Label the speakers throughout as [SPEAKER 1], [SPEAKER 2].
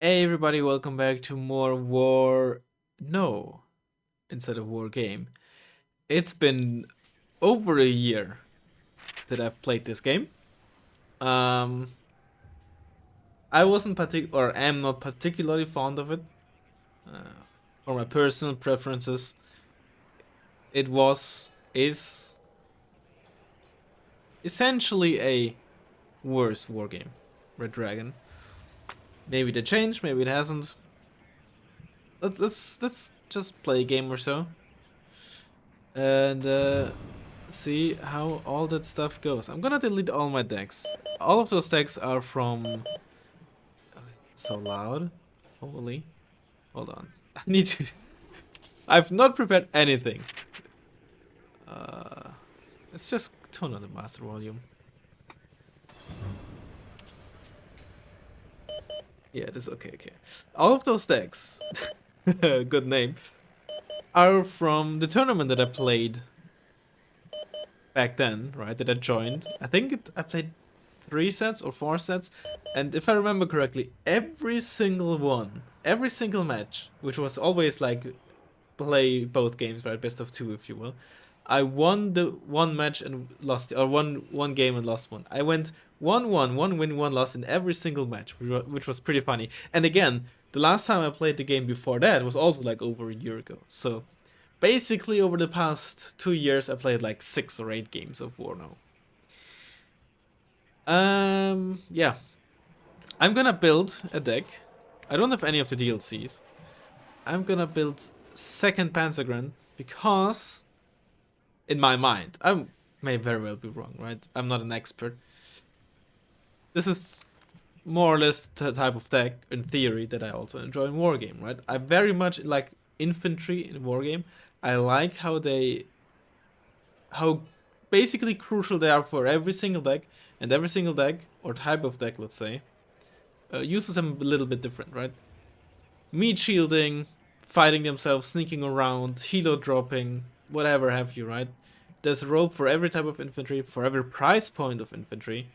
[SPEAKER 1] Hey everybody, welcome back to more War No instead of War Game. It's been over a year that I've played this game. Um I wasn't or am not particularly fond of it. For my personal preferences, it is essentially a worse war game. Red Dragon. Maybe they changed, maybe it hasn't. Let's just play a game or so. And see how all that stuff goes. I'm gonna delete all my decks. All of those decks are from... Oh, it's so loud. Holy. Hold on. I need to... I've not prepared anything. Uh, let's just turn on the master volume. Yeah, it is okay, okay. All of those decks, good name, are from the tournament that I played back then, right? That I joined. I played 3 sets or 4 sets, and if I remember correctly, every single one, every single match, which was always like play both games, right? Best of two, if you will. I won the one match and lost, or one game and lost one. I went 1-1, one win, one loss in every single match, which was pretty funny. And again, the last time I played the game before that was also like over a year ago. So basically, over the past 2 years, I played like 6 or 8 games of Warno. Yeah. I'm gonna build a deck. I don't have any of the DLCs. I'm gonna build second Panzergren because, in my mind, I may very well be wrong, right? I'm not an expert. This is more or less the type of deck, in theory, that I also enjoy in Wargame, right? I very much like infantry in Wargame. I like how basically crucial they are for every single deck, and every single deck, or type of deck, let's say, uses them a little bit different, right? Meat shielding, fighting themselves, sneaking around, helo dropping, whatever have you, right? There's a role for every type of infantry, for every price point of infantry.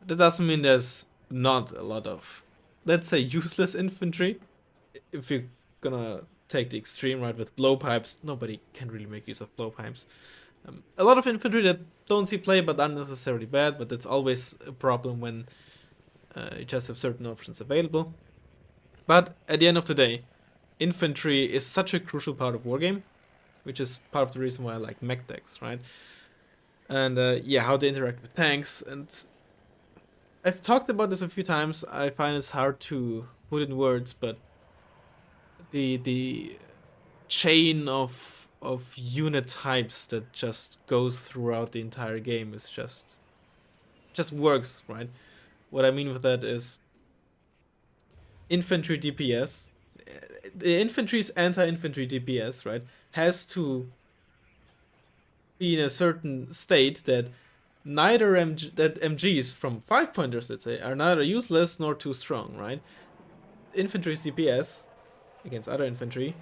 [SPEAKER 1] That doesn't mean there's not a lot of, let's say, useless infantry. If you're gonna take the extreme, right, with blowpipes, nobody can really make use of blowpipes. A lot of infantry that don't see play but aren't necessarily bad, but that's always a problem when you just have certain options available. But at the end of the day, infantry is such a crucial part of wargame, which is part of the reason why I like mech decks, right? And yeah, how they interact with tanks. And I've talked about this a few times. I find it's hard to put in words, but the chain of unit types that just goes throughout the entire game is just works, right? What I mean with that is infantry DPS. The infantry's anti-infantry DPS, right, has to be in a certain state that neither MGs from 5 pointers, let's say, are neither useless nor too strong, right? Infantry's DPS against other infantry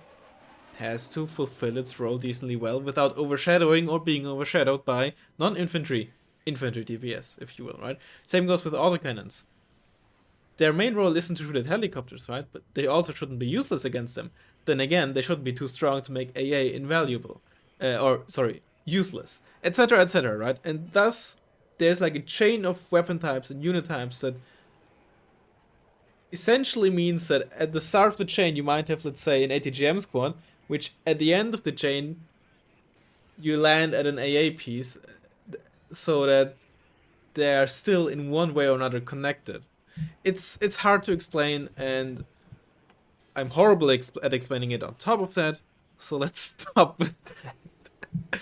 [SPEAKER 1] has to fulfill its role decently well without overshadowing or being overshadowed by non-infantry infantry DPS, if you will, right? Same goes with autocannons. Their main role isn't to shoot at helicopters, right? But they also shouldn't be useless against them. Then again, they shouldn't be too strong to make AA invaluable. Useless. Etc., etc., right? And thus, there's like a chain of weapon types and unit types that essentially means that at the start of the chain, you might have, let's say, an ATGM squad, which at the end of the chain, you land at an AA piece so that they are still in one way or another connected. It's hard to explain, and I'm horrible at explaining it on top of that, so let's stop with that.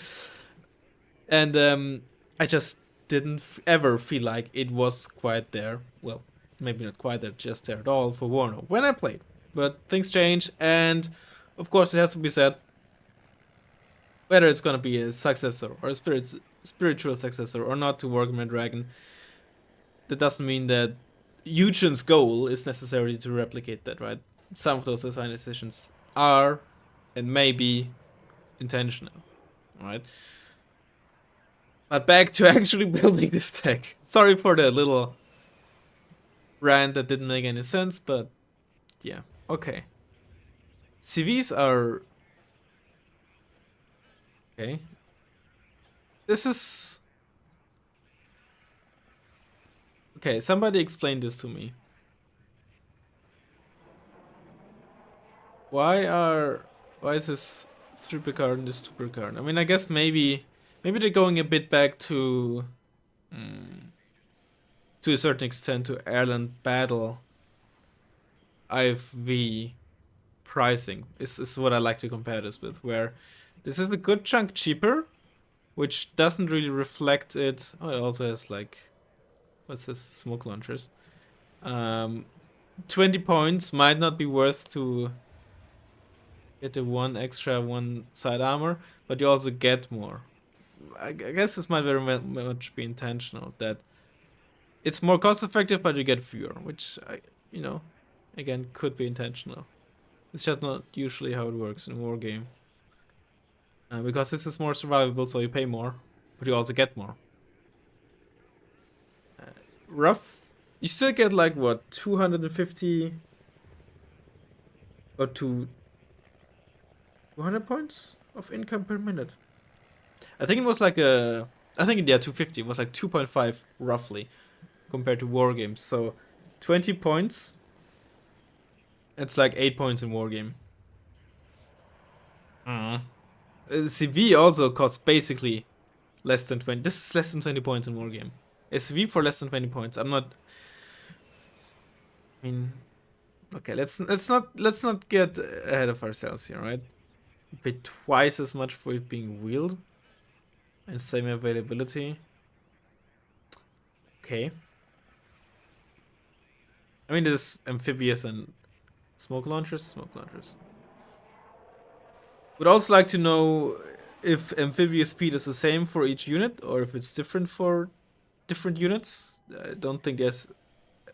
[SPEAKER 1] And I just didn't ever feel like it was quite there. Well, maybe not quite there, just there at all for Warno when I played. But things change, and of course, it has to be said, whether it's gonna be a successor or a spiritual successor or not to Wargaming Dragon, that doesn't mean that Eugen's goal is necessarily to replicate that, right? Some of those design decisions are and may be intentional, right? But back to actually building this deck. Sorry for the little rant that didn't make any sense, but Yeah. Okay. CVs are okay. This is okay. Somebody explain this to me. Why is this 3 card and this 2 card? I mean, I guess maybe they're going a bit back mm, to a certain extent to Ireland Battle IV pricing is what I like to compare this with, where this is a good chunk cheaper, which doesn't really reflect it. Oh, it also has like, what's this? Smoke launchers. 20 points might not be worth to get the one side armor, but you also get more. I guess this might very much be intentional, that it's more cost effective, but you get fewer, which, again, could be intentional. It's just not usually how it works in a war game. Because this is more survivable, so you pay more, but you also get more. Rough, you still get like what, 250 or 200 points of income per minute. I think it was like 250. It was like 2.5 roughly compared to war games. So 20 points. It's like 8 points in war game. CV also costs basically less than 20. This is less than 20 points in war game. A CV for less than 20 points. I mean, okay, let's not get ahead of ourselves here, right? You pay twice as much for it being wheeled and same availability. Okay. I mean, there's amphibious and smoke launchers. Would also like to know if amphibious speed is the same for each unit or if it's different for different units. I don't think there's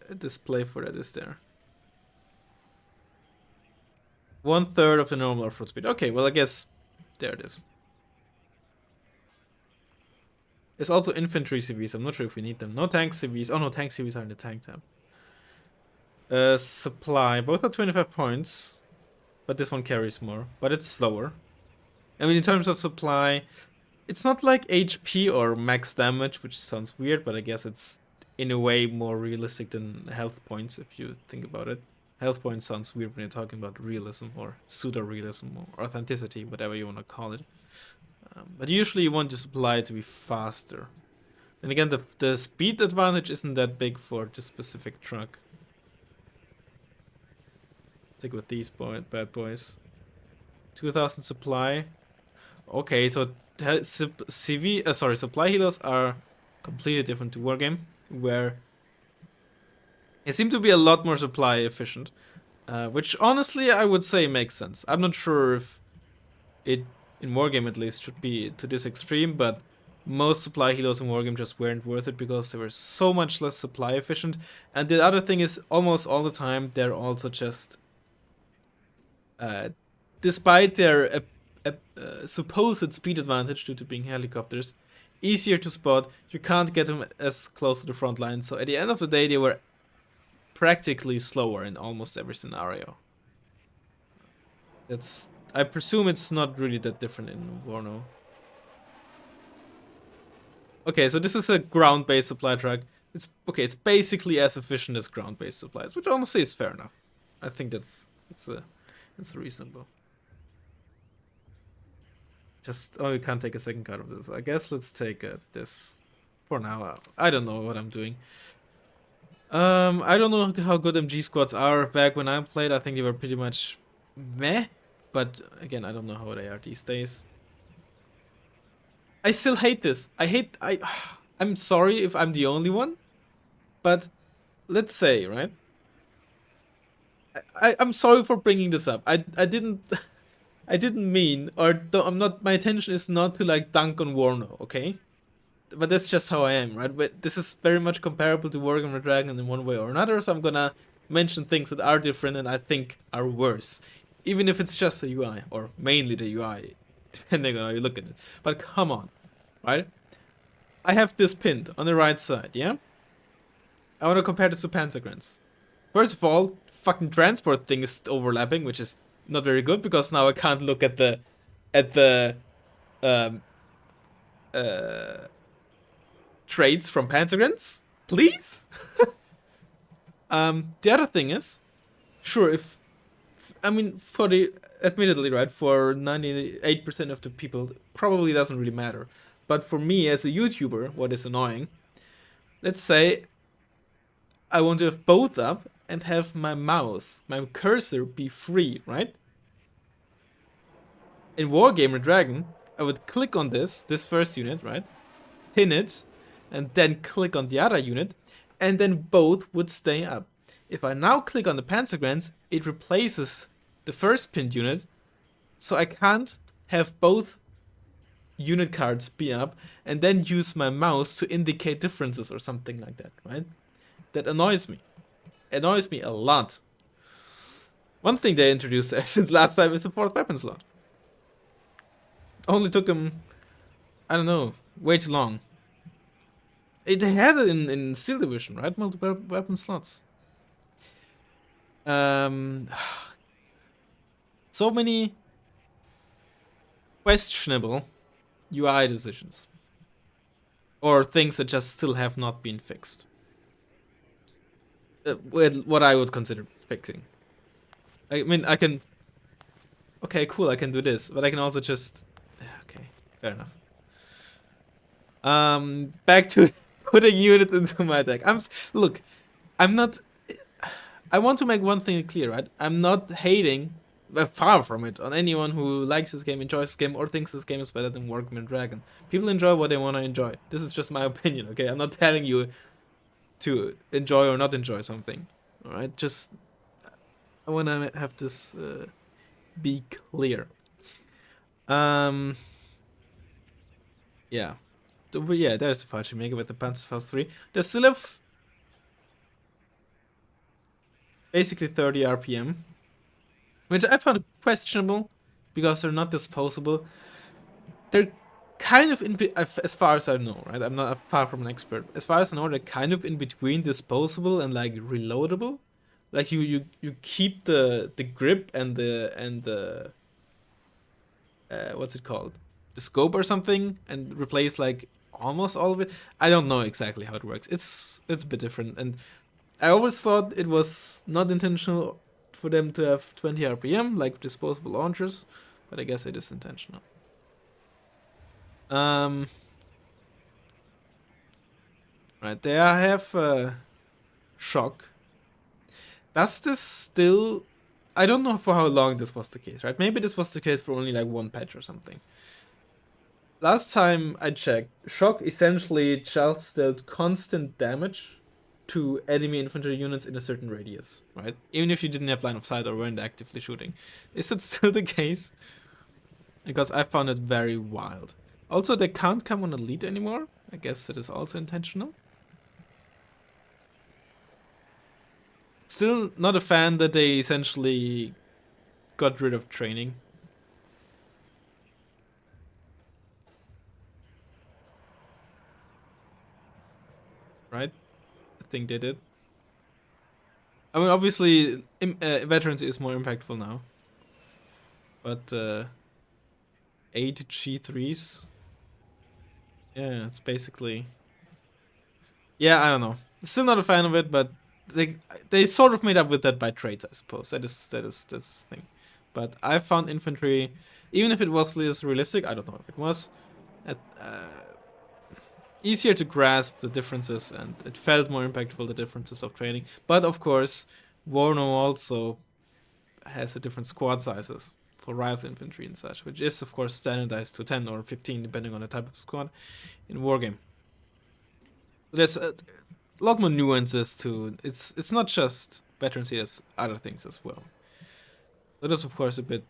[SPEAKER 1] a display for that, is there? 1/3 of the normal off-road speed. Okay, well, I guess there it is. There's also infantry CVs. I'm not sure if we need them. No tank CVs. Oh no, tank CVs are in the tank tab. Supply. Both are 25 points, but this one carries more. But it's slower. I mean, in terms of supply, it's not like HP or max damage, which sounds weird, but I guess it's in a way more realistic than health points if you think about it. Health points sounds weird when you're talking about realism or pseudo-realism or authenticity, whatever you want to call it. But usually you want your supply to be faster. And again, the speed advantage isn't that big for this specific truck. Stick with these bad boys. 2,000 supply. Okay, so supply healers are completely different to wargame, where they seem to be a lot more supply efficient, which honestly I would say makes sense. I'm not sure if it, in wargame at least, should be to this extreme, but most supply healers in wargame just weren't worth it because they were so much less supply efficient. And the other thing is, almost all the time they're also just, despite their supposed speed advantage due to being helicopters, easier to spot. You can't get them as close to the front line, so at the end of the day they were practically slower in almost every scenario. I presume it's not really that different in Warno. Okay, so this is a ground-based supply truck. It's basically as efficient as ground-based supplies, which honestly is fair enough. I think it's reasonable. You can't take a second card of this. I guess let's take this for now. I don't know what I'm doing. I don't know how good MG squads are. Back when I played, I think they were pretty much meh. But again, I don't know how they are these days. I still hate this. I'm sorry if I'm the only one, but let's say, right? I'm sorry for bringing this up. I didn't I didn't mean, or I'm not. My intention is not to like dunk on Warno, okay? But that's just how I am, right? But this is very much comparable to Warhammer Dragon in one way or another, so I'm gonna mention things that are different and I think are worse, even if it's just the UI or mainly the UI, depending on how you look at it. But come on, right? I have this pinned on the right side, yeah? I want to compare this to Panzergrens. First of all, fucking transport thing is overlapping, which is not very good because now I can't look at the um, uh, traits from Pentagrams. Please. The other thing is, sure, if I mean, for the admittedly, right, for 98% of the people, probably doesn't really matter. But for me as a YouTuber, what is annoying? Let's say I want to have both up and have my mouse, my cursor be free, right? In Wargamer Dragon, I would click on this first unit, right? Pin it, and then click on the other unit, and then both would stay up. If I now click on the pentagrams, it replaces the first pinned unit, so I can't have both unit cards be up and then use my mouse to indicate differences or something like that, right? That annoys me. Annoys me a lot. One thing they introduced since last time is the fourth weapon slot. Only took them, I don't know, way too long. They had it in Steel Division, right? Multiple weapon slots. So many questionable UI decisions. Or things that just still have not been fixed. What I would consider fixing. I mean, I can... Okay, cool, I can do this. But I can also just... Okay, fair enough. Back to putting units into my deck. Look, I'm not... I want to make one thing clear, right? I'm not hating, far from it, on anyone who likes this game, enjoys this game, or thinks this game is better than Wargaming Dragon. People enjoy what they want to enjoy. This is just my opinion, okay? I'm not telling you to enjoy or not enjoy something. Alright? Just... I want to have this be clear. Yeah. Yeah, there's the Fachi Mega with the Panzerfaust 3. They still have basically 30 RPM, which I found questionable because they're not disposable. They're kind of in as far as I know, right? I'm not far from an expert. As far as I know, they're kind of in between disposable and like reloadable. Like you keep the grip and the what's it called? The scope or something, and replace like almost all of it. I don't know exactly how it works. It's a bit different, and I always thought it was not intentional for them to have 20 RPM like disposable launchers, but I guess it is intentional. Right there I have shock. Does this still... I don't know for how long this was the case, right? Maybe this was the case for only like one patch or something. Last time I checked, shock essentially just dealt constant damage to enemy infantry units in a certain radius, right? Even if you didn't have line of sight or weren't actively shooting. Is it still the case? Because I found it very wild. Also, they can't come on a lead anymore. I guess that is also intentional. Still not a fan that they essentially got rid of training. Right? I think they did. I mean, obviously, veterans is more impactful now. But 8 G3s. Yeah, it's basically... Yeah, I don't know. Still not a fan of it, but they sort of made up with that by traits, I suppose. That's the thing. But I found infantry, even if it was less realistic, I don't know if it was, easier to grasp the differences, and it felt more impactful, the differences of training. But of course, Warno also has a different squad sizes for rifle infantry and such, which is of course standardized to 10 or 15 depending on the type of squad in Wargame. There's a lot more nuances to it's not just veterancy, there's other things as well. That is of course a bit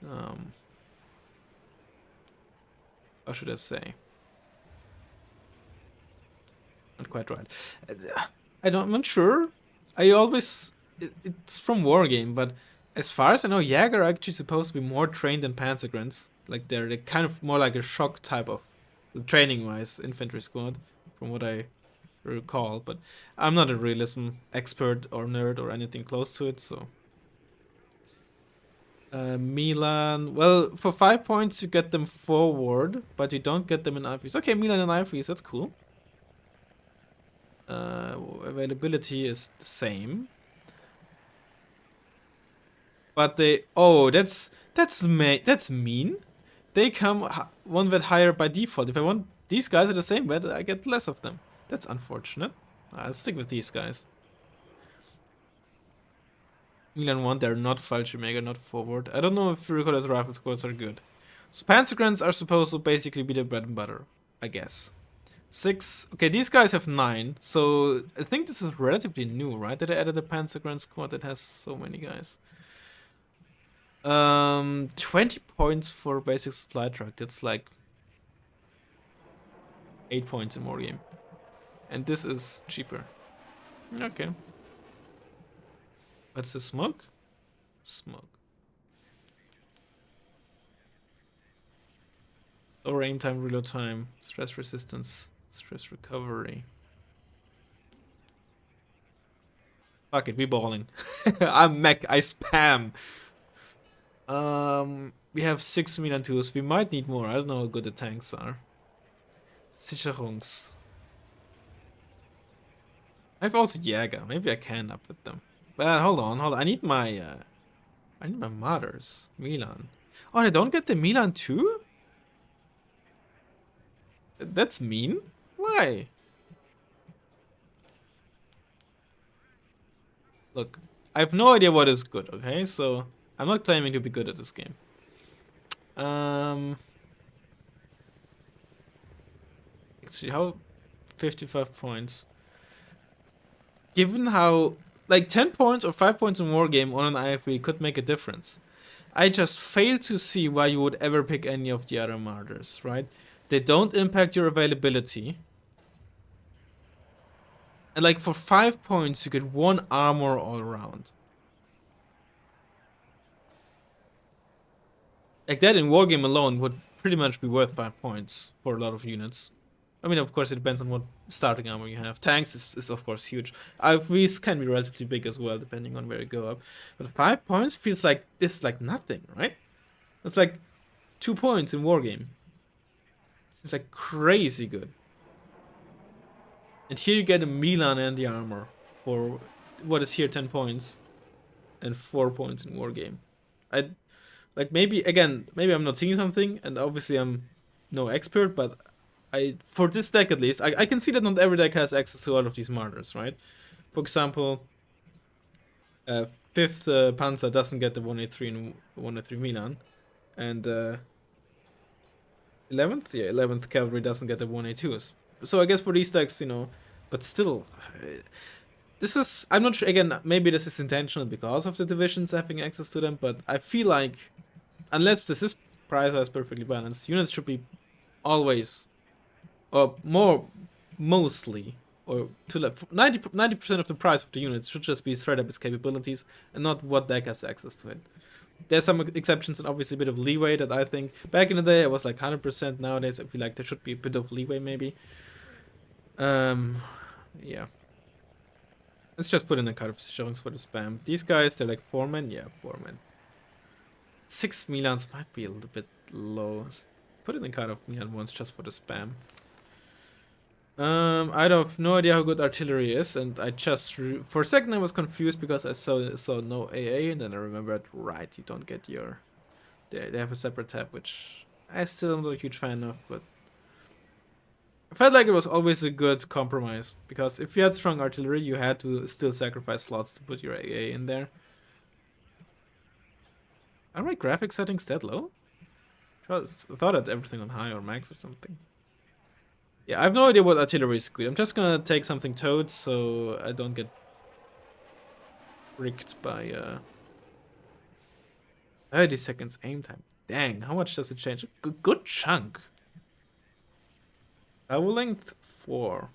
[SPEAKER 1] how should I say, not quite right. I'm not sure. It's from Wargame, but as far as I know, Jäger are actually supposed to be more trained than Panzergrants. Like they're kind of more like a shock type of training-wise infantry squad, from what I recall, but I'm not a realism expert or nerd or anything close to it, so. Milan, well, for 5 points you get them forward, but you don't get them in iFreeze. Okay, Milan and iFreeze, that's cool. Availability is the same. But they, oh, that's mean. They come one vet higher by default. If I want these guys at the same vet, I get less of them. That's unfortunate. I'll stick with these guys. Milan 1, they're not Fallschirmjäger, not forward. I don't know if Ricotta's rifle squads are good. So Panzergrens are supposed to basically be the bread and butter, I guess. 6. Okay, these guys have 9. So I think this is relatively new, right? That I added a Panzergren squad that has so many guys. 20 points for basic supply truck. That's like 8 points in wargame. And this is cheaper. Okay. What's the smoke? Smoke. Lower aim time, reload time, stress resistance, stress recovery. Fuck it, we balling. I'm mech, I spam. We have 6 Milan 2s. We might need more. I don't know how good the tanks are. Sicherungs. I have also Jäger. Maybe I can up with them. But hold on. I need my modders. Milan. Oh, they don't get the Milan too? That's mean. Why? Look, I have no idea what is good, okay? So I'm not claiming to be good at this game. Actually, how 55 points. Given how like 10 points or 5 points in wargame on an IFV could make a difference. I just fail to see why you would ever pick any of the other martyrs, right? They don't impact your availability. And like for 5 points you get 1 armor all around. Like that in wargame alone would pretty much be worth 5 points for a lot of units. I mean, of course, it depends on what starting armor you have. Tanks is of course huge. IVs can be relatively big as well, depending on where you go up. But 5 points feels like this is like nothing, right? It's like 2 points in wargame. Seems like crazy good. And here you get a Milan and the armor for what is here 10 points and 4 points in wargame. I like maybe I'm not seeing something, and obviously I'm no expert, but for this deck at least, I can see that not every deck has access to all of these martyrs, right? For example, 5th Panzer doesn't get the 183 and 183 Milan, and 11th, yeah, 11th Cavalry doesn't get the 182s. So I guess for these decks, you know, but still, this is, I'm not sure, again, maybe this is intentional because of the divisions having access to them, but I feel like, unless this is price-wise perfectly balanced, units should be always, or more, mostly, or to 90% of the price of the units should just be straight up its capabilities, and not what deck has access to it. There's some exceptions and obviously a bit of leeway that I think, back in the day I was like 100%, nowadays I feel like there should be a bit of leeway maybe. Yeah. Let's just put in a card of showings for the spam. These guys, they're like 4 men? Yeah, 4 men. 6 Milans might be a little bit low. Put in a card of Milan ones just for the spam. I have no idea how good artillery is, and I just for a second I was confused because I saw no AA, and then I remembered, right, you don't get your, they have a separate tab, which I still am not a huge fan of, but I felt like it was always a good compromise, because if you had strong artillery you had to still sacrifice slots to put your AA in there. Are my graphics settings that low? I thought I had everything on high or max or something. Yeah, I have no idea what artillery is good. I'm just gonna take something towed so I don't get rigged by 30 seconds aim time. Dang, how much does it change? Good chunk. Barrel length 4.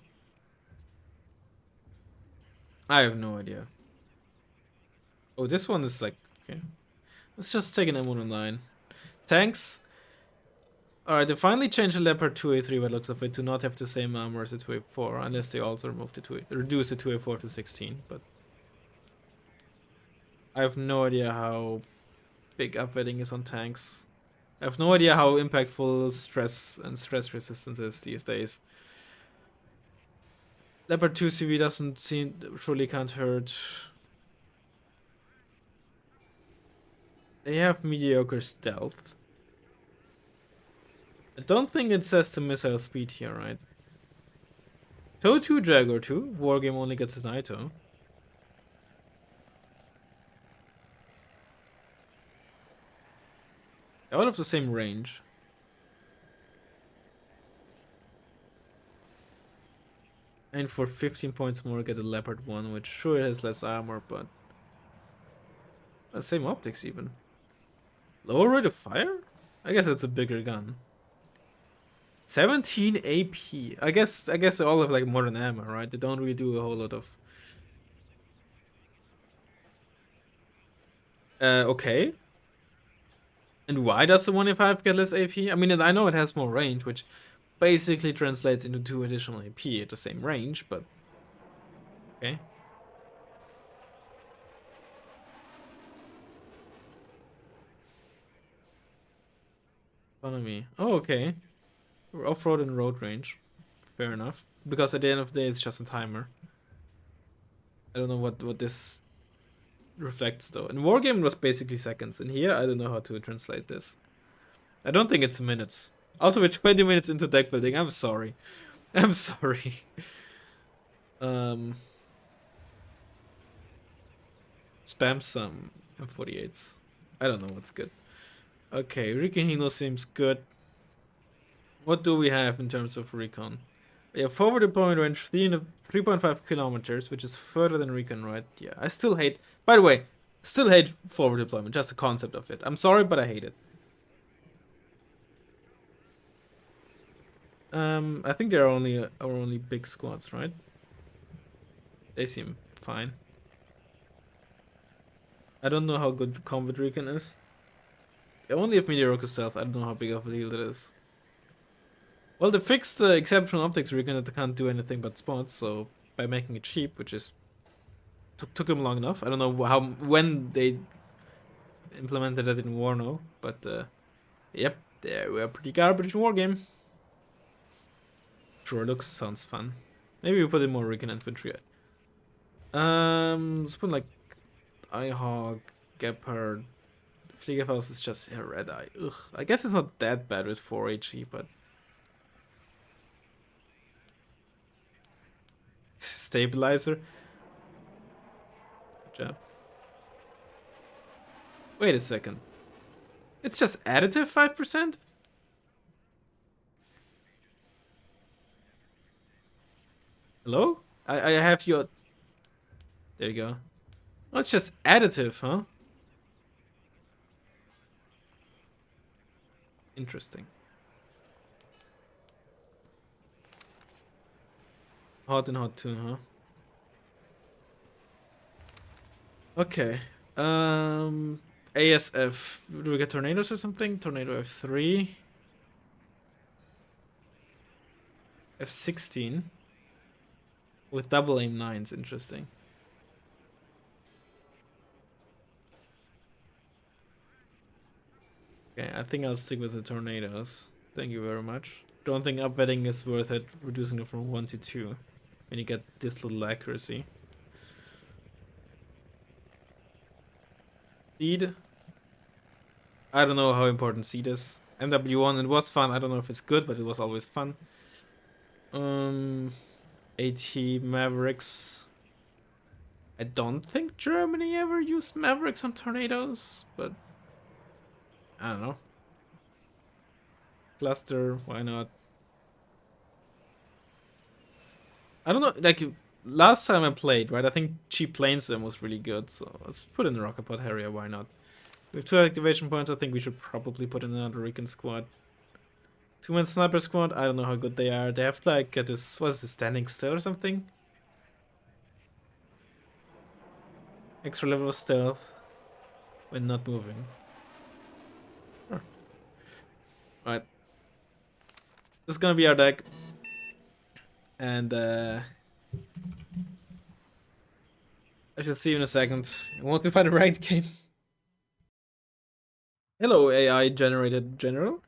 [SPEAKER 1] I have no idea. Oh, this one is like, okay. Let's just take an M109. Tanks. Alright, they finally changed the Leopard 2A3 by looks of it to not have the same armor as the 2A4, unless they also removed the 2A, reduce the 2A4 to 16, but I have no idea how big upweighting is on tanks. I have no idea how impactful stress and stress resistance is these days. Leopard 2 CV doesn't seem, surely can't hurt. They have mediocre stealth. I don't think it says the missile speed here, right? TOW 2 Jaguar 2, Wargame only gets an Ito. Out of the same range. And for 15 points more, get a Leopard 1, which sure has less armor, but same optics even. Lower rate of fire? I guess it's a bigger gun. 17 AP. I guess they all have like modern ammo, right? They don't really do a whole lot of. Okay. And why does the 1A5 get less AP? I mean, I know it has more range, which basically translates into 2 additional AP at the same range, but okay. Economy. Oh, okay. Off-road and road range. Fair enough. Because at the end of the day, it's just a timer. I don't know what this reflects though. And Wargame was basically seconds. And here, I don't know how to translate this. I don't think it's minutes. Also, we're 20 minutes into deck building. I'm sorry. I'm sorry. Spam some M48s. I don't know what's good. Okay, Recon Hino seems good. What do we have in terms of recon? We have forward deployment range 3.5 kilometers, which is further than recon, right? Yeah, I still hate. By the way, still hate forward deployment. Just the concept of it. I'm sorry, but I hate it. I think there are only big squads, right? They seem fine. I don't know how good combat recon is. They only have mediocre stealth. I don't know how big of a deal it is. Well, they fixed the exceptional optics recon that they can't do anything but spots, so by making it cheap, which is took them long enough. I don't know when they implemented that in Warno, but yep, they were pretty garbage in Wargame. Sure, looks sounds fun. Maybe we put in more recon infantry. Let's put like Eyehawk, Gepard. Fliegerfaust is just a red eye. Ugh. I guess it's not that bad with 4 HE, but stabilizer. Good job. Wait a second. It's just additive 5%? Hello? I have your... There you go. Oh, it's just additive, huh? Interesting. Hot and hot too, huh? Okay. ASF. Do we get tornadoes or something? Tornado F3. F16. With double aim 9s. Interesting. Okay, I think I'll stick with the tornadoes. Thank you very much. Don't think upbetting is worth it, reducing it from 1 to 2. When you get this little accuracy. Seed. I don't know how important seed is. MW1, it was fun. I don't know if it's good, but it was always fun. AT Mavericks. I don't think Germany ever used Mavericks on tornadoes, but I don't know. Cluster, why not? I don't know, like, last time I played, right, I think cheap planeswim was really good, so let's put in the Rocket Pod Harrier, why not? With 2 activation points, I think we should probably put in another Recon squad. 2-man sniper squad, I don't know how good they are. They have like this, what is this, standing still or something? Extra level of stealth when not moving. Huh. Right. This is gonna be our deck. And I shall see you in a second. Won't we find a ranked game? Hello, AI generated general.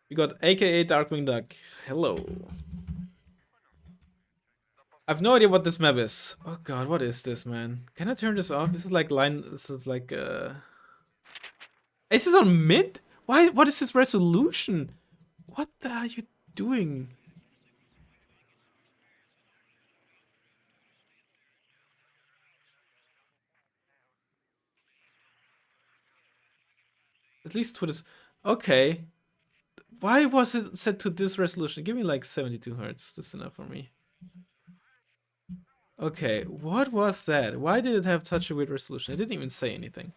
[SPEAKER 1] We got AKA Darkwing Duck. Hello. I have no idea what this map is. Oh god, what is this, man? Can I turn this off? This is like line. This is like Is this on mid? Why? What is this resolution? What the are you doing? At least for this. Okay. Why was it set to this resolution? Give me like 72 hertz. That's enough for me. Okay, what was that? Why did it have such a weird resolution? It didn't even say anything.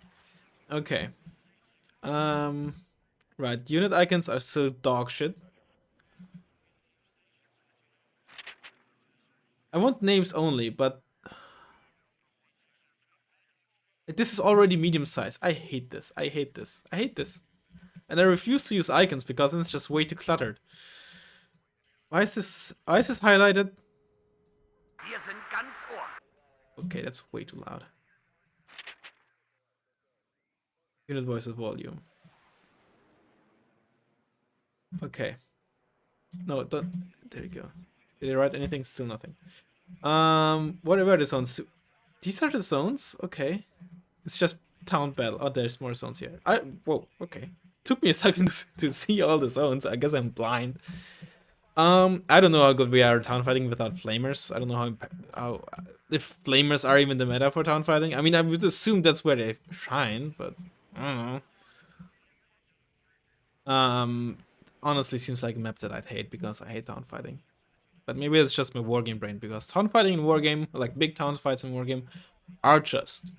[SPEAKER 1] Okay. Right. Unit icons are still dog shit. I want names only, but this is already medium size. I hate this. I hate this. I hate this. And I refuse to use icons because it's just way too cluttered. Why is this highlighted? Okay, that's way too loud. Unit voices volume. Okay. No, don't. There you go. Did I write anything? Still nothing. What about the zones? These are the zones? Okay. It's just town battle. Oh, there's more zones here. Whoa, okay. Took me a second to see all the zones. I guess I'm blind. I don't know how good we are at town fighting without flamers. I don't know how if flamers are even the meta for town fighting. I mean, I would assume that's where they shine, but I don't know. Honestly, seems like a map that I'd hate because I hate town fighting. But maybe it's just my wargame brain because town fighting in wargame, like big town fights in wargame, are just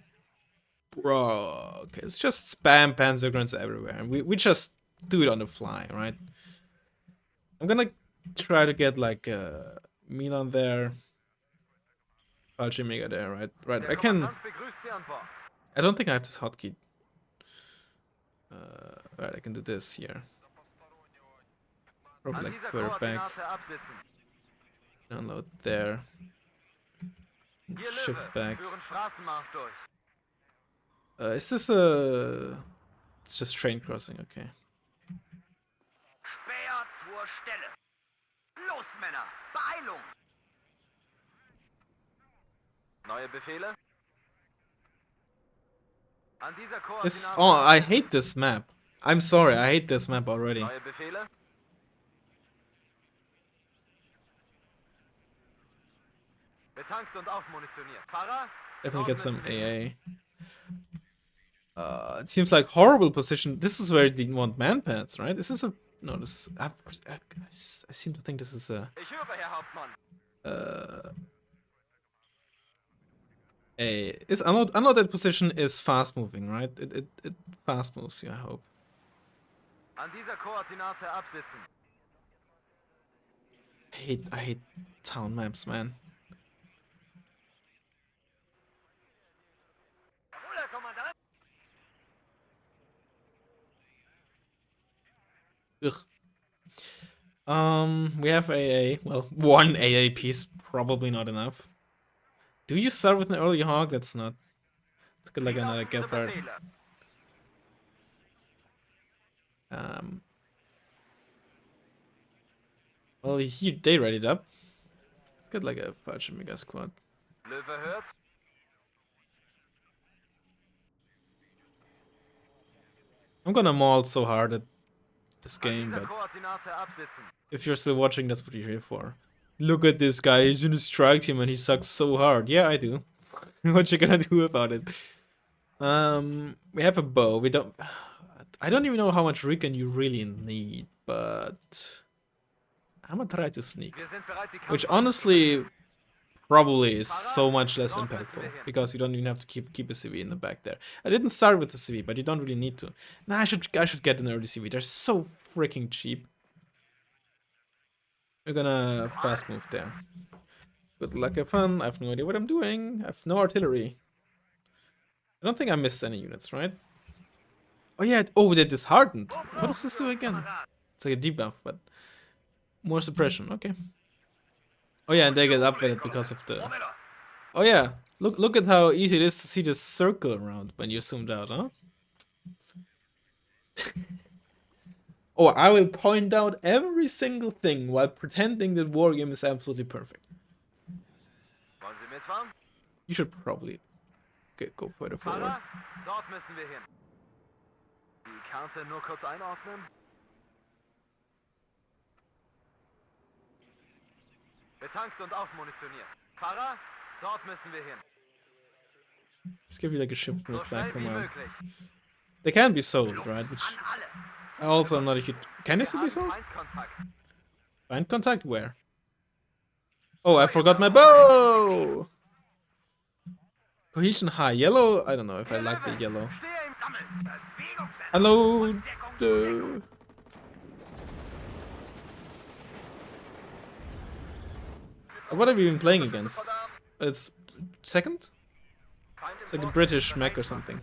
[SPEAKER 1] bro. Okay, it's just spam panzergrunts everywhere, and we just do it on the fly, right? I'm gonna try to get like Milan there, Mega there, right? Right. I can. I don't think I have this hotkey. Right, I can do this here. Probably like further back. Download there. Shift back. Is this a? It's just train crossing. Okay. This. Oh, I hate this map. I'm sorry, I hate this map already. Definitely get some AA. It seems like horrible position. This is where you didn't want man pads, right? This is a no. This is I seem to think this is a. Is unloaded position is fast moving, right? It fast moves you. I hope. I hate town maps, man. Ugh. We have AA. Well, one AA piece, probably not enough. Do you start with an early hog? That's not. Let's get like another Gepard. Well, they read it up. Let's get like a Mega squad. I'm gonna maul so hard at this game, but if you're still watching, that's what you're here for. Look at this guy, he's in a strike team and he sucks so hard. Yeah, I do. What you gonna do about it? We have a bow. We don't. I don't even know how much recon you really need, but I'm gonna try to sneak. Which honestly probably is so much less impactful because you don't even have to keep a CV in the back there. I didn't start with the CV, but you don't really need to. Nah, I should get an early CV. They're so freaking cheap. We're gonna fast move there. Good luck, have fun. I have no idea what I'm doing. I have no artillery. I don't think I missed any units, right? Oh yeah, oh, they're disheartened. What does this do again? It's like a debuff, but more suppression, okay. Oh yeah, and they get upgraded because of the... Oh yeah, look at how easy it is to see this circle around when you're zoomed out, huh? Oh, I will point out every single thing while pretending that Wargame is absolutely perfect. You should probably go further forward.
[SPEAKER 2] Dort müssen wir hin. Die Karte nur kurz einordnen. Betankt und aufmunitioniert. Fahrer, dort müssen wir hin.
[SPEAKER 1] Let's give you like a shift move back, come on. They can be sold, right? Which also I'm not a huge... Can they still be sold? Find contact where? Oh, I forgot my bow! Cohesion high. Yellow? I don't know if I like the yellow. Hello? What have you been playing against? It's second? It's like a British mech or something.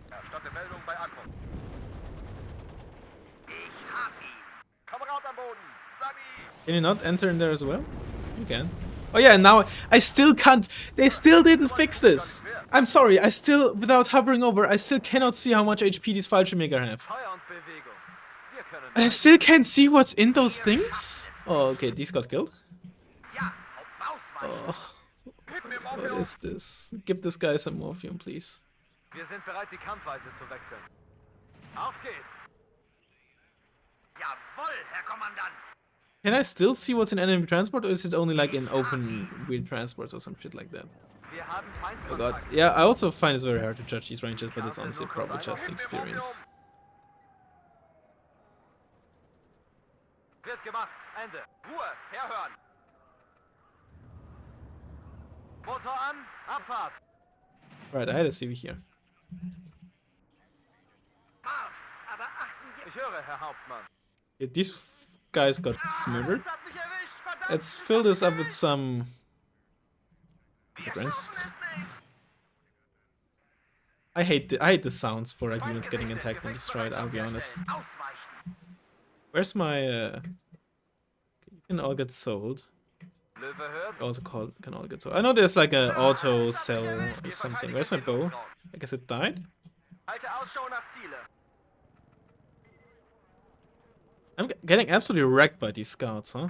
[SPEAKER 1] Can you not enter in there as well? You can. Oh yeah, now I still can't. They still didn't fix this. I'm sorry, I still, without hovering over, I still cannot see how much HP these Fallschirmjäger have. And I still can't see what's in those things? Oh, okay, these got killed. Oh, what is this? Give this guy some morphium, please.
[SPEAKER 2] Wir sind bereit, die Kampfweise zu wechseln. Auf geht's. Jawohl, Herr Kommandant.
[SPEAKER 1] Can I still see what's in enemy transport, or is it only like in open wheel transports or some shit like that? Oh god. Yeah, I also find it's very hard to judge these ranges, but it's honestly probably just the experience.
[SPEAKER 2] Wird gemacht. Ende. Ruhe. Herhören. Motor an. Abfahrt.
[SPEAKER 1] Right, I had a CV here.
[SPEAKER 2] Ich höre, Herr Hauptmann.
[SPEAKER 1] Yeah, these guys got murdered. Let's fill this up with some... I hate the sounds for like units getting attacked and destroyed, I'll be honest. Where's my... You can all get sold. Also can all get sold. I know there's like a auto sell or something. Where's my bow? I guess it died? I'm getting absolutely wrecked by these scouts, huh?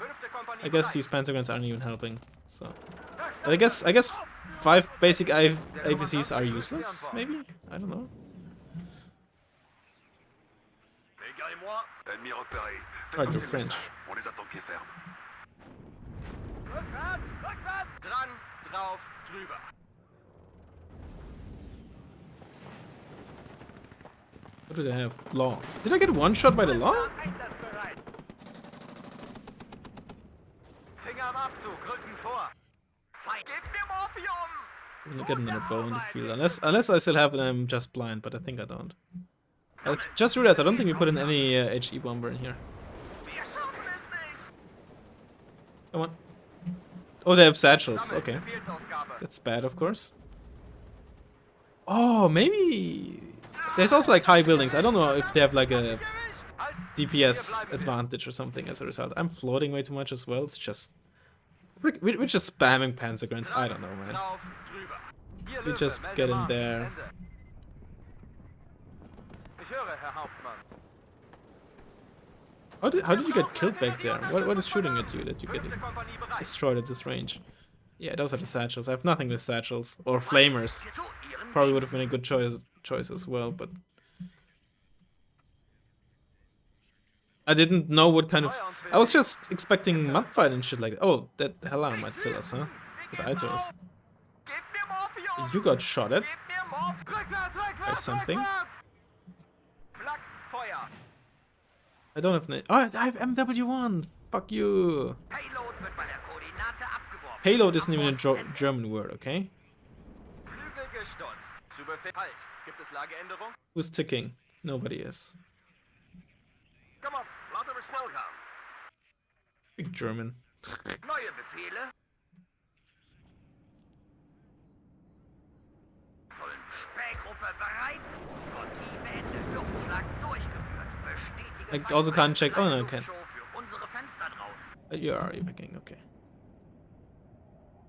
[SPEAKER 1] I guess these pentagrams aren't even helping, so... But I guess 5 basic APCs are useless, maybe? I don't know. Right, they're French.
[SPEAKER 2] Dran, drauf, drüber.
[SPEAKER 1] What do they have? Law. Did I get one shot by the law?
[SPEAKER 2] Finger am Abzug, Rücken vor. Gib mir Morphium!
[SPEAKER 1] I'm gonna get another bow in the field. Unless I still have it and I'm just blind, but I think I don't. I just realized I don't think we put in any HE bomber in here. Come on. Oh, they have satchels. Okay. That's bad, of course. Oh, maybe... There's also like high buildings. I don't know if they have like a DPS advantage or something as a result. I'm floating way too much as well. It's just... We're just spamming pentagrams. I don't know, man. We just get in there. How did you get killed back there? What is shooting at you that you're getting destroyed at this range? Yeah, those are the satchels. I have nothing with satchels. Or flamers. Probably would have been a good choice as well, but... I didn't know what kind of... I was just expecting mudfight and shit like that. Oh, that Hellar might kill us, huh? With Itos. You got shot at by something. I don't have... Oh, I have MW1! Fuck you! Payload isn't even a German word, okay? Who's ticking? Nobody is. Big German. I also can't check. Oh no, I can. You are backing. Okay.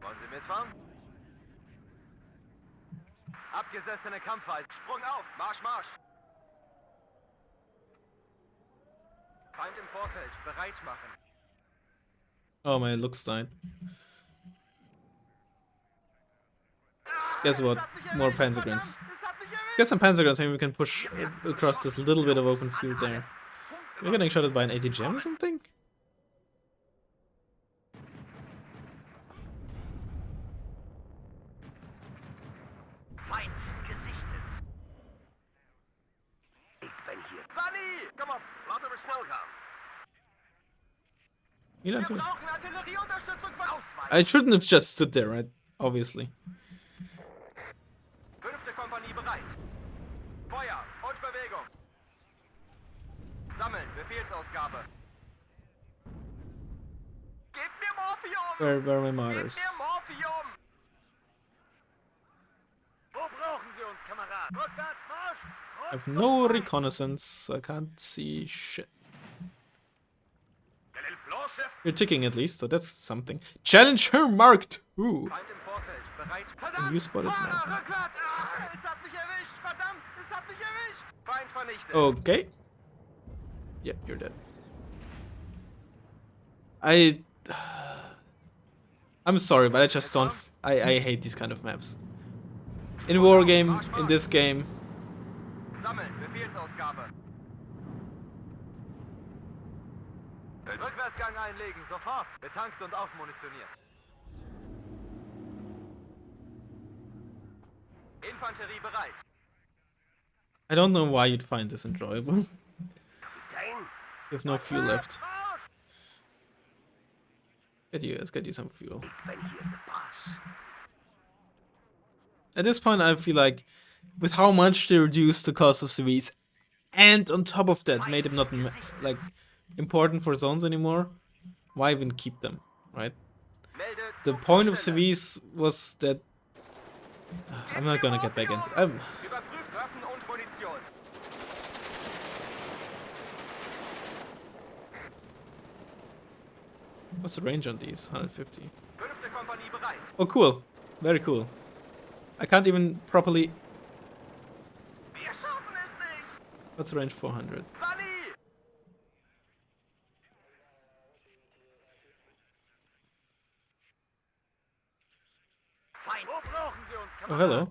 [SPEAKER 2] Wollen Sie mitfahren? Abgesessene Kampfweise. Sprung auf! Marsch, Marsch! Feind im Vorfeld. Bereit machen.
[SPEAKER 1] Oh, my looks died. Guess what? More Panzergrins. Let's get some Panzergrins. Maybe we can push across this little bit of open field there. We're getting shot at by an ATGM or something?
[SPEAKER 2] Sunny! Komm on, laten we snel gaan.
[SPEAKER 1] You know,
[SPEAKER 2] Wir brauchen Artillerieunterstützung von Ausweichen.
[SPEAKER 1] I shouldn't have just stood there, right? Obviously.
[SPEAKER 2] 5. Kompanie bereit. Feuer und Bewegung. Sammeln, Befehlsausgabe. Gebt mir Morphium!
[SPEAKER 1] Where are my martyrs?
[SPEAKER 2] Gebt mir Morphium! Wo brauchen Sie uns, Kamerad? Rückwärts, Marsch!
[SPEAKER 1] I have no reconnaissance, so I can't see shit. You're ticking at least, so that's something. Challenger Mark II!
[SPEAKER 2] Feind im Vorfeld, bereit.
[SPEAKER 1] Have you spotted now?
[SPEAKER 2] Rückwärts! Ah, es hat mich erwischt! Verdammt, es hat mich erwischt! Feind vernichtet.
[SPEAKER 1] Okay. Yep, you're dead. I'm sorry, but I just don't. I hate these kind of maps. In Wargame, in this game.
[SPEAKER 2] Sammeln, Befehlsausgabe. Rückwärtsgang einlegen, sofort. Betankt und aufmunitioniert. Infanterie bereit.
[SPEAKER 1] I don't know why you'd find this enjoyable. You have no fuel left. Let's get you some fuel. At this point, I feel like, with how much they reduced the cost of CVs, and on top of that, made them not like important for zones anymore. Why even keep them, right? The point of CVs was that I'm not gonna get back into.
[SPEAKER 2] Überprüft Waffen und Munition.
[SPEAKER 1] What's the range on these? 150.
[SPEAKER 2] 5. Kompanie bereit.
[SPEAKER 1] Oh, cool. Very cool. I can't even properly.
[SPEAKER 2] Wir schaffen es nicht.
[SPEAKER 1] What's the range? 400.
[SPEAKER 2] Sunny! Feind. Wo brauchen Sie uns,
[SPEAKER 1] Oh,
[SPEAKER 2] Kamerad?
[SPEAKER 1] hello.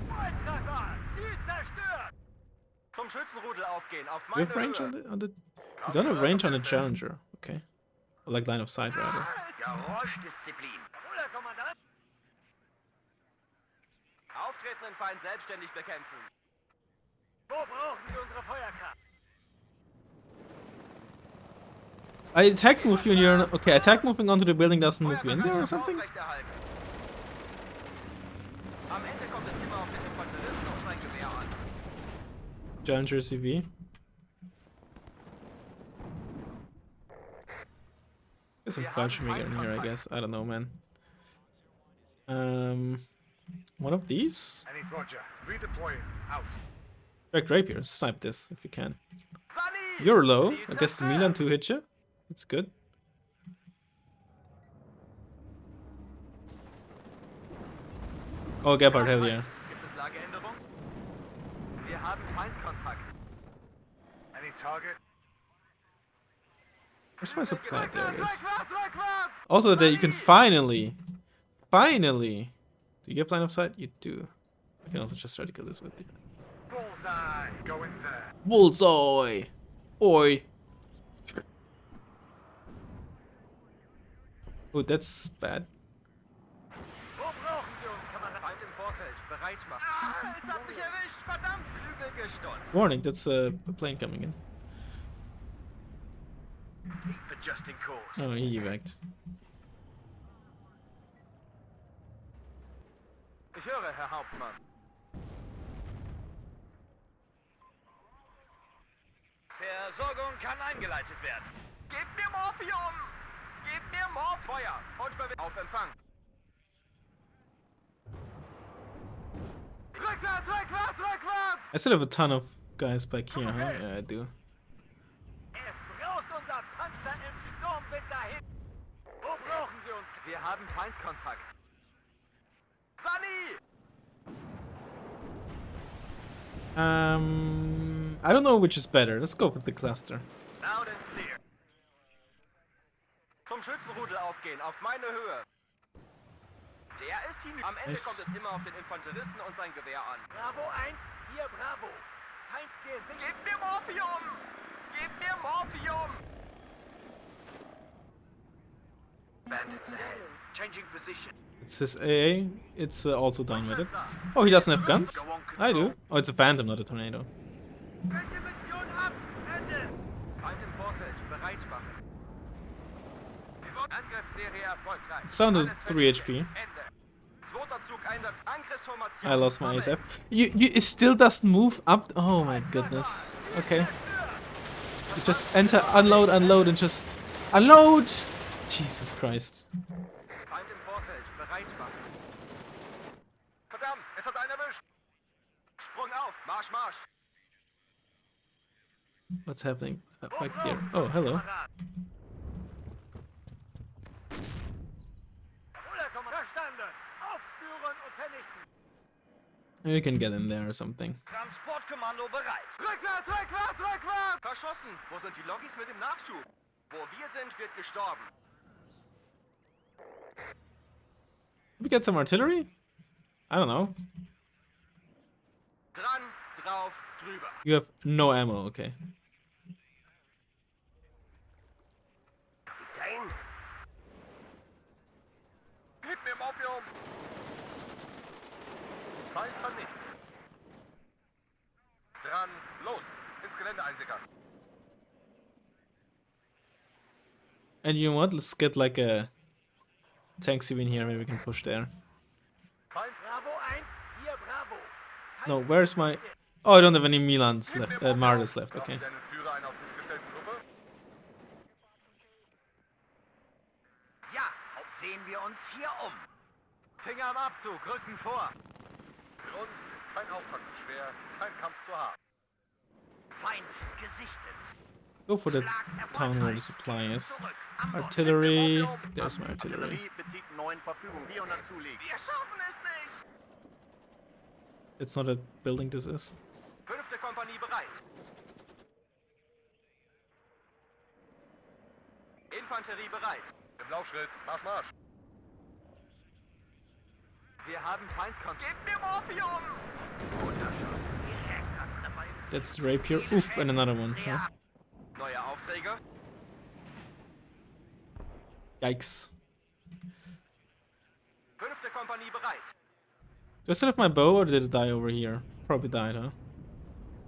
[SPEAKER 2] Volltreffer! Ziel zerstört! Zum Schützenrudel aufgehen, auf
[SPEAKER 1] You
[SPEAKER 2] meine
[SPEAKER 1] have range
[SPEAKER 2] Höhe.
[SPEAKER 1] on the. You don't have range on the Challenger. Okay. Or like line of sight rather.
[SPEAKER 2] Disziplin. Jawohl, Herr Kommandant. Auftretenden Feind selbstständig bekämpfen. Wo brauchen Sie unsere Feuerkraft?
[SPEAKER 1] I attack move you and you're not, okay. Attack moving onto the building doesn't move you in there or something.
[SPEAKER 2] Aufrechterhalten. Am Ende kommt es immer auf den Infanteristen und sein Gewehr an.
[SPEAKER 1] Challenger CV. There's some Fallschirmjäger in here, I guess. I don't know, man. One of these?
[SPEAKER 3] Any Roger. Redeploying. Out.
[SPEAKER 1] Direct rapier. Snipe this if you can.
[SPEAKER 2] Sunny!
[SPEAKER 1] You're low.
[SPEAKER 2] Ziel
[SPEAKER 1] I guess the
[SPEAKER 2] zerstört!
[SPEAKER 1] Milan 2 hit you. That's good. Oh, Gebhardt, hell yeah.
[SPEAKER 2] Gibt es Lageänderung? Wir haben Feindkontakt.
[SPEAKER 3] Any target?
[SPEAKER 1] Where's my supply? There it is.
[SPEAKER 2] Rückwärts, rückwärts!
[SPEAKER 1] Also that you can finally. Do you have line of sight? You do. I can also just try to kill this with the
[SPEAKER 3] Bullseye. Go in there.
[SPEAKER 1] bullseye. Oi. Oh, that's bad.
[SPEAKER 2] Wo brauchen Sie uns, Kamerad? Feind im Vorfeld, bereit machen. Ah, es hat mich erwischt, verdammt! Flügel gestutzt.
[SPEAKER 1] Warning, that's a plane coming in.
[SPEAKER 3] Keep adjusting course.
[SPEAKER 1] Oh, he evac.
[SPEAKER 2] Ich höre, Herr Hauptmann. Versorgung kann eingeleitet werden. Gebt mir Morphium! Gebt mir Feuer und auf Empfang.
[SPEAKER 1] I still have a ton of guys back here, huh? Yeah, I do.
[SPEAKER 2] Es braust unser Panzer im Sturmwind dahin. Wo brauchen Sie uns? Wir haben Feindkontakt. Sunny!
[SPEAKER 1] I don't know which is better. Let's go with the cluster.
[SPEAKER 2] Loud and clear. Zum Schützenrudel aufgehen, auf meine Höhe. Der ist hinüber. Am Ende
[SPEAKER 1] Nice.
[SPEAKER 2] kommt es immer auf den Infanteristen und sein Gewehr an. Bravo 1, hier Bravo. Feind gesehen. Gebt mir Morphium! Gebt mir Morphium!
[SPEAKER 3] Bandits ahead. Changing position.
[SPEAKER 1] It's his AA. It's also down with it. Oh, he doesn't have guns? I do. Oh, it's a phantom, not a tornado.
[SPEAKER 3] Welche Mission ab? Ende.
[SPEAKER 2] Feind im Vorfeld, bereit machen.
[SPEAKER 3] Angriffsserie erfolgreich.
[SPEAKER 1] It's down to
[SPEAKER 3] Alles
[SPEAKER 1] 3
[SPEAKER 3] fertig.
[SPEAKER 1] HP.
[SPEAKER 3] Ende.
[SPEAKER 2] Zweiter Zug Einsatz. Angriffsformation.
[SPEAKER 1] I lost my ASF. It still doesn't move up. Oh my goodness. Okay. You just enter, unload, unload, and just unload. Jesus Christ.
[SPEAKER 2] Feind im Vorfeld, bereit machen.
[SPEAKER 3] Verdammt, es hat einen erwischt.
[SPEAKER 2] Sprung auf, Marsch, Marsch.
[SPEAKER 1] What's happening back there? Oh, hello.
[SPEAKER 2] Verstanden. Aufspüren und vernichten.
[SPEAKER 1] You can get in there or something.
[SPEAKER 3] Transportkommando bereit.
[SPEAKER 2] Rückwärts, rückwärts, rückwärts! Verschossen. Wo sind die Loggis mit dem Nachschub? Wo wir sind, wird gestorben.
[SPEAKER 1] Did we get some artillery? I don't know.
[SPEAKER 2] Dran, drauf, drüber.
[SPEAKER 1] You have no ammo, okay.
[SPEAKER 3] Kapitän. Gib mir Morphium. Feind vernichtet. Dran, los. Ins Gelände einsickern.
[SPEAKER 1] And you know what? Let's get like a tank CV in here. Maybe we can push there.
[SPEAKER 3] Feind.
[SPEAKER 2] Bravo 1, hier Bravo.
[SPEAKER 1] No, where's my... Oh, I don't have any Milans left. Martyrs left, okay.
[SPEAKER 3] Haben Sie einen Führer einer auf sich gestellten Truppe?
[SPEAKER 2] Ja, sehen wir uns hier um. Finger am Abzug, Rücken vor.
[SPEAKER 3] Für uns ist kein Auftrag zu schwer, kein Kampf zu hart.
[SPEAKER 2] Feind gesichtet.
[SPEAKER 1] Go for the town where the supply is. Artillery. There's my artillery.
[SPEAKER 3] Artillerie bezieht 9 Verfügung. 400 zulegen.
[SPEAKER 2] Wir schaffen es nicht.
[SPEAKER 1] It's not a building, this is.
[SPEAKER 2] 5. Kompanie bereit. Infanterie bereit.
[SPEAKER 3] Im Laufschritt. Marsch, Marsch.
[SPEAKER 2] Wir haben Feindkontakt. Gebt mir Morphium! Unterschuss. Direkt an der Beine.
[SPEAKER 1] That's the rapier. Oof, and another one. Huh?
[SPEAKER 2] Neue Aufträge.
[SPEAKER 1] Yikes.
[SPEAKER 2] 5. Kompanie bereit.
[SPEAKER 1] Do I still have my bow or did it die over here? Probably died, huh?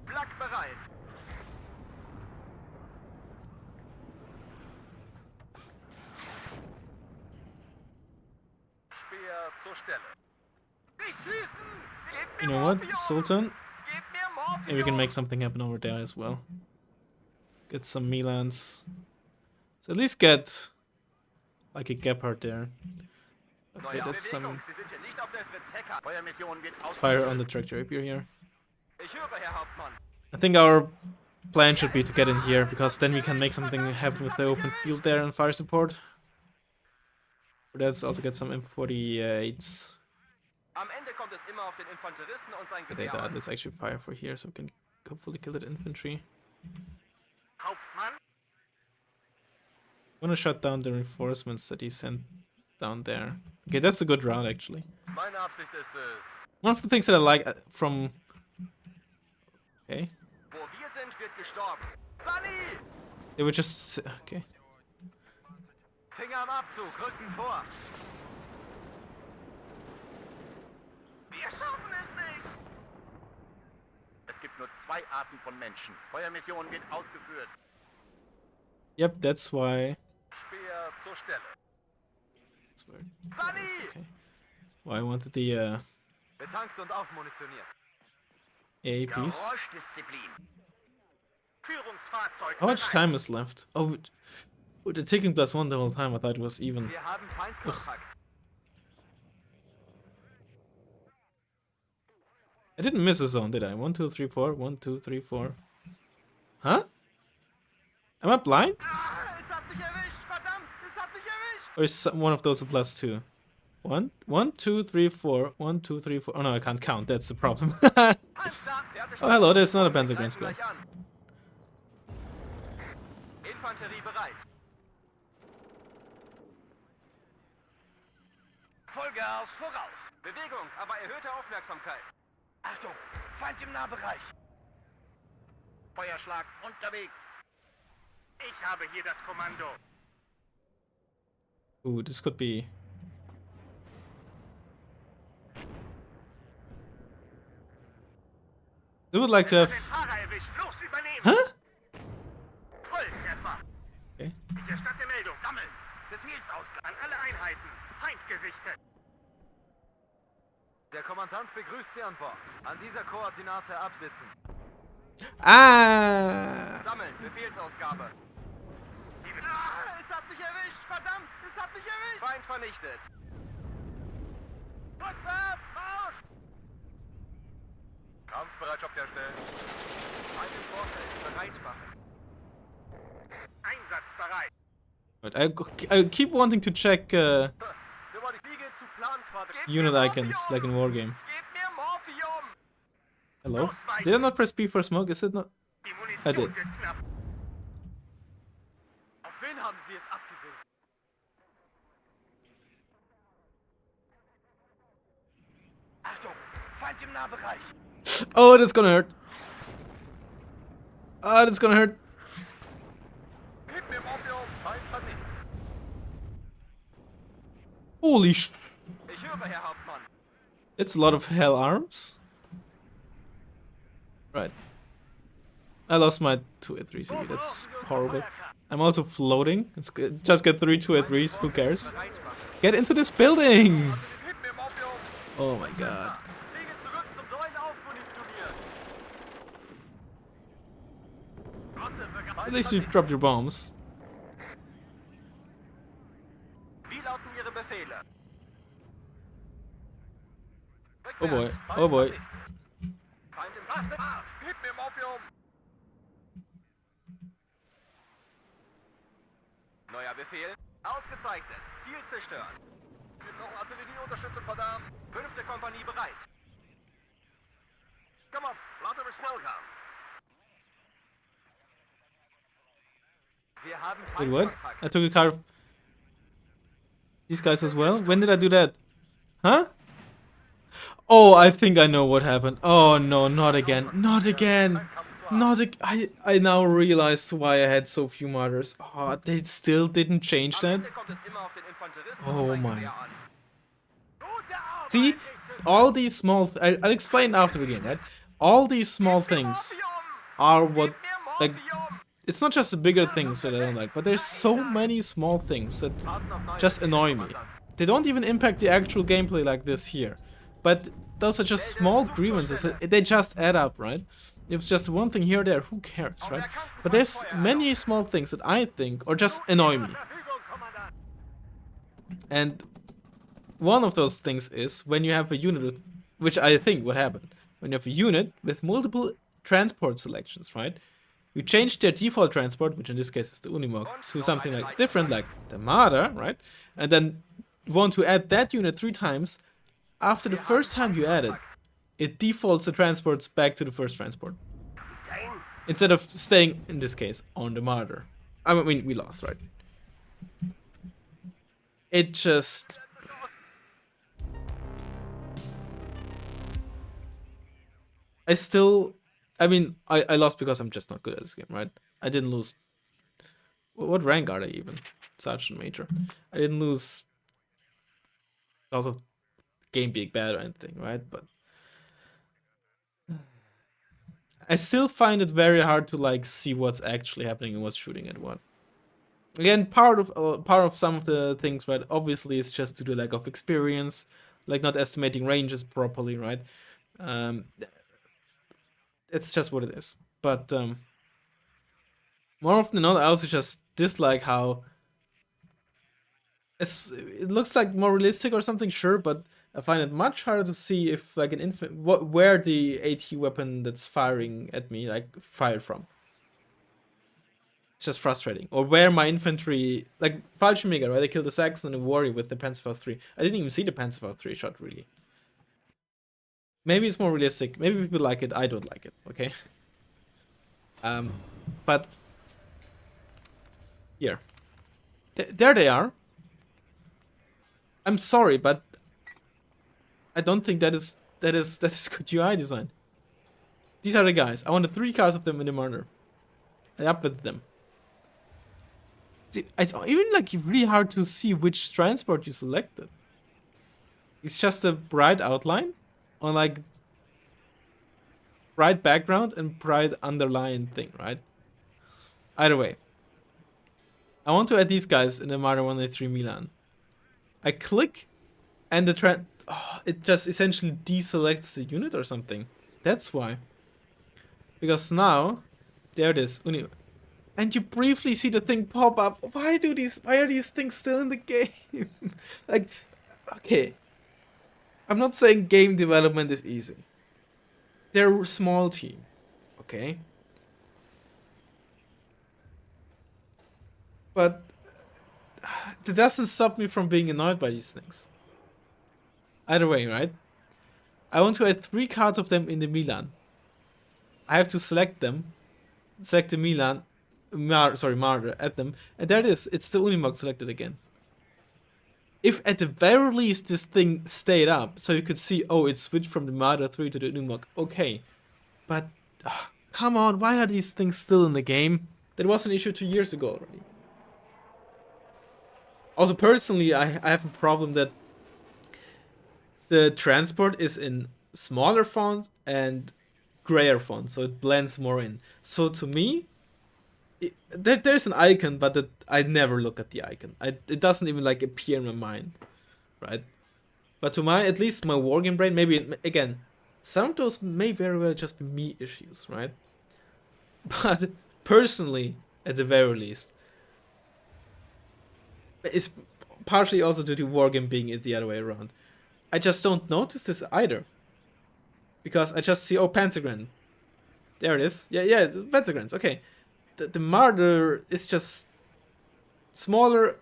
[SPEAKER 2] Flak bereit.
[SPEAKER 3] Speer zur Stelle.
[SPEAKER 2] Nicht schießen! Gebt mir
[SPEAKER 1] You know what,
[SPEAKER 2] Morphium!
[SPEAKER 1] Sultan?
[SPEAKER 2] Gebt mir Morphium!
[SPEAKER 1] Maybe we can make something happen over there as well. Get some Milans. So at least get like a Gepard there. Okay,
[SPEAKER 2] Neue
[SPEAKER 1] that's
[SPEAKER 2] Bewegung.
[SPEAKER 1] some
[SPEAKER 2] Sie sind hier nicht auf der Fritz-Hecker.
[SPEAKER 3] Feuermission geht aus.
[SPEAKER 1] fire on the tractor rapier here.
[SPEAKER 2] Ich höre, Herr Hauptmann.
[SPEAKER 1] I think our plan should be to get in here, because then we can make something happen with the open field there and fire support. But let's also get some M48s.
[SPEAKER 2] Am Ende kommt es immer auf den Infanteristen und sein
[SPEAKER 1] But they
[SPEAKER 2] Gewehr
[SPEAKER 1] died.
[SPEAKER 2] an.
[SPEAKER 1] Let's actually fire for here so we can hopefully kill that infantry.
[SPEAKER 3] Hauptmann.
[SPEAKER 1] I want to shut down the reinforcements that he sent down there. Okay, that's a good route actually.
[SPEAKER 3] Meine Absicht ist es.
[SPEAKER 1] One of the things that I like from... Okay.
[SPEAKER 2] Wo wir sind, wird gestorben. Sunny!
[SPEAKER 1] They were just... Okay.
[SPEAKER 2] Finger am Abzug, Rücken vor. Wir schaffen es nicht!
[SPEAKER 3] Es gibt nur 2 Arten von Menschen. Feuermission wird ausgeführt.
[SPEAKER 1] Yep, that's why...
[SPEAKER 3] Speer zur Stelle.
[SPEAKER 1] That's where
[SPEAKER 2] Sunny!
[SPEAKER 1] okay. Why I wanted the
[SPEAKER 2] Betankt und aufmunitioniert.
[SPEAKER 1] AAPs.
[SPEAKER 3] Geräuschdisziplin. Führungsfahrzeug.
[SPEAKER 1] How much
[SPEAKER 3] bereit.
[SPEAKER 1] time is left? Oh, the ticking +1 the whole time. I thought it was even.
[SPEAKER 2] Wir haben Feindkontakt.
[SPEAKER 1] I didn't miss a zone, did I? 1, 2, 3, 4. 1, 2, 3, 4. Huh? Am I blind?
[SPEAKER 2] Ah, es hat mich erwischt, verdammt, es hat mich erwischt.
[SPEAKER 1] Or is one of those a +2? 1, 1, 2, 3, 4. 1, 2, 3, 4. Oh no, I can't count. That's the problem.
[SPEAKER 2] Alles klar, fertig.
[SPEAKER 1] Oh, hello, there's not a
[SPEAKER 2] Wir
[SPEAKER 1] pentagram
[SPEAKER 2] greifen
[SPEAKER 1] squad.
[SPEAKER 2] gleich an. Infanterie bereit.
[SPEAKER 3] Vollgas voraus.
[SPEAKER 2] Bewegung, aber erhöhte Aufmerksamkeit.
[SPEAKER 3] Achtung, Feind im Nahbereich. Feuerschlag unterwegs. Ich habe hier das Kommando.
[SPEAKER 1] Ooh, this could be... I would like to
[SPEAKER 3] Den
[SPEAKER 1] have...
[SPEAKER 3] Fahrer erwischt. Los, übernehmen.
[SPEAKER 1] Huh?
[SPEAKER 3] Volltreffer.
[SPEAKER 1] Okay.
[SPEAKER 3] Ich erstatte Meldung. Sammeln. Befehlsausgabe an alle Einheiten. Feind gesichtet.
[SPEAKER 2] Der Kommandant begrüßt Sie an Bord. An dieser Koordinate absitzen.
[SPEAKER 1] Ah!
[SPEAKER 2] Sammeln, Befehlsausgabe. Ah, es hat mich erwischt, verdammt, es hat mich erwischt. Feind vernichtet. Rückwärts, Marsch!
[SPEAKER 3] Kampfbereitschaft herstellen.
[SPEAKER 2] Feind im Vorfeld, bereit machen.
[SPEAKER 3] Einsatzbereit.
[SPEAKER 1] But I keep wanting to check
[SPEAKER 3] Wir wollen die Fliege zu Planquadrat.
[SPEAKER 1] unit icons, like in Wargame.
[SPEAKER 2] Gib mir Morphium!
[SPEAKER 1] Hello? Did I not press P for smoke? Is it not?
[SPEAKER 3] Die
[SPEAKER 1] I did.
[SPEAKER 3] Munition wird knapp.
[SPEAKER 2] Auf wen haben Sie es abgesehen?
[SPEAKER 3] Achtung, Feind im Nahbereich.
[SPEAKER 1] Oh, that's gonna hurt. Ah, that's gonna hurt.
[SPEAKER 3] Gib mir Morphium. Feind vernichtet.
[SPEAKER 1] Holy
[SPEAKER 2] Ich höre, Herr Hauptmann.
[SPEAKER 1] It's a lot of hell arms. Right. I lost my 2A3C. That's horrible. I'm also floating. It's good. Just get 3 2A3s. Who cares?
[SPEAKER 2] Bereit machen.
[SPEAKER 1] Get into this building!
[SPEAKER 3] Gib mir Morphium.
[SPEAKER 1] Oh my god.
[SPEAKER 2] Fliege zurück zum neuen Aufmunitionieren.
[SPEAKER 1] At least you dropped your bombs.
[SPEAKER 2] Wie lauten Ihre Befehle?
[SPEAKER 1] Oh boy.
[SPEAKER 2] Rückwärts.
[SPEAKER 1] Oh boy.
[SPEAKER 2] Feind im Fass.
[SPEAKER 3] Gib mir Morphium.
[SPEAKER 2] Neuer Befehl. Ausgezeichnet. Ziel zerstören.
[SPEAKER 3] Wir brauchen Artillerieunterstützung, verdammt.
[SPEAKER 2] 5. Kompanie bereit. Komm on, laten we snel gaan. Wir haben
[SPEAKER 1] Wait, what?
[SPEAKER 2] Feindkontakt.
[SPEAKER 1] I took a car of these guys as well? When did I do that? Huh? Oh, I think I know what happened. Oh no, not again. Not again. Not again. I now realized why I had so few martyrs. Oh, they still didn't change
[SPEAKER 2] Am
[SPEAKER 1] that?
[SPEAKER 2] Ende kommt es immer auf den Infanteristen
[SPEAKER 1] Oh
[SPEAKER 2] und sein
[SPEAKER 1] my.
[SPEAKER 2] Gewehr an. Gute Arbeit,
[SPEAKER 1] See,
[SPEAKER 2] Kriegsschütze.
[SPEAKER 1] all these small... I'll explain after the game, right? All these small things
[SPEAKER 2] Morphium!
[SPEAKER 1] are what...
[SPEAKER 2] Gib mir
[SPEAKER 1] Like,
[SPEAKER 2] Morphium!
[SPEAKER 1] it's not just the bigger things that I don't like, but there's so many small things that
[SPEAKER 2] Warten auf neue
[SPEAKER 1] just
[SPEAKER 2] Befehle,
[SPEAKER 1] annoy me.
[SPEAKER 2] Kommandant.
[SPEAKER 1] They don't even impact the actual gameplay like this here. But those are just small grievances. They just add up, right? If it's just one thing here or there, who cares, right? But there's many small things that I think or just annoy me.
[SPEAKER 2] Verfügung, Kommandant.
[SPEAKER 1] And one of those things is when you have a unit with, which I think would happen, when you have a unit with multiple transport selections, right? You change their default transport, which in this case is the Unimog, to something like different, like the Marder, right? And then want to add that unit 3 times. After the first time you add it defaults the transports back to the first transport. Instead of staying, in this case, on the Marder. I mean, we lost, right? It just... I mean, I lost because I'm just not good at this game, right? I didn't lose... What rank are they even? Sergeant Major. I didn't lose because of game being bad or anything, right? But I still find it very hard to like see what's actually happening and what's shooting at what. Again, part of some of the things, right? Obviously, it's just due to lack of experience, like not estimating ranges properly, right? It's just what it is. But more often than not, I also just dislike how it looks like more realistic or something, sure, but I find it much harder to see if like an where the AT weapon that's firing at me like fired from. It's just frustrating. Or where my infantry, like Fallschirmjäger, right? They killed the Saxon and a warrior with the Panzerfaust 3. I didn't even see the Panzerfaust 3 shot really. Maybe it's more realistic. Maybe people like it. I don't like it. Okay. But here, there they are. I'm sorry, but I don't think that is good UI design. These are the guys. I wanted 3 cars of them in the murder. I uploaded them. It's even like really hard to see which transport you selected. It's just a bright outline on like bright background and bright underline thing, right? Either way, I want to add these guys in the Marder 183 Milan. I click, and the it just essentially deselects the unit or something. That's why. Because now, there it is. And you briefly see the thing pop up. Why are these things still in the game? Like, okay. I'm not saying game development is easy. They're a small team. Okay. But that doesn't stop me from being annoyed by these things. Either way, right? I want to add 3 cards of them in the Milan. I have to select them. Select the Milan. Marder, add them. And there it is. It's the Unimog selected again. If at the very least this thing stayed up, so you could see, oh, it switched from the Marder 3 to the Unimog. Okay. But, come on, why are these things still in the game? That was an issue 2 years ago already. Also, personally, I have a problem that the transport is in smaller font and grayer font, so it blends more in. So to me, there's an icon, but I never look at the icon. It doesn't even like appear in my mind, right? But to at least my wargame brain, maybe again, some of those may very well just be me issues, right? But personally, at the very least, it's partially also due to wargame being the other way around. I just don't notice this either, because I just see, oh, pentagram. There it is. Yeah, pentagrams. Okay. The Marder is just smaller.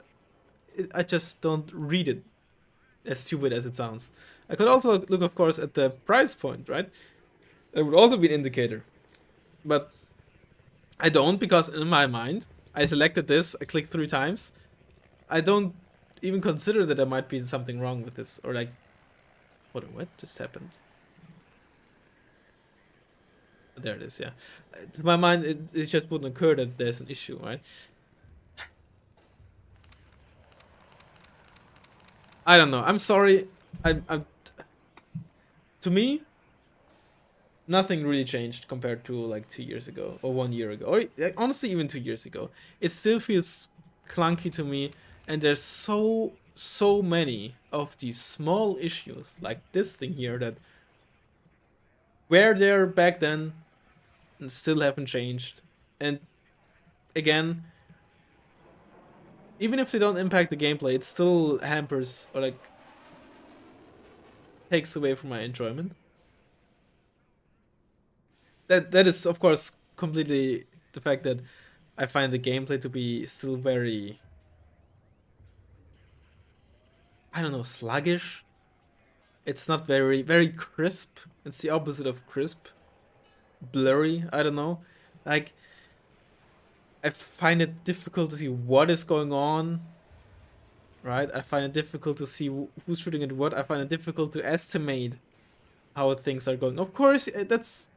[SPEAKER 1] I just don't read it, as stupid as it sounds. I could also look, of course, at the price point, right? That would also be an indicator. But I don't, because in my mind, I selected this, I clicked 3 times. I don't even consider that there might be something wrong with this. Or like, what just happened? There it is, yeah. To my mind, it just wouldn't occur that there's an issue, right? I don't know. I'm sorry. I'm to me, nothing really changed compared to like 2 years ago or 1 year ago, or honestly even 2 years ago. It still feels clunky to me, and there's so many of these small issues like this thing here that were there back then and still haven't changed. And again, even if they don't impact the gameplay, it still hampers or like takes away from my enjoyment. That is, of course, completely the fact that I find the gameplay to be still very, I don't know, sluggish. It's not very crisp. It's the opposite of crisp. Blurry, I don't know. Like, I find it difficult to see what is going on. Right? I find it difficult to see who's shooting at what. I find it difficult to estimate how things are going. Of course, that's,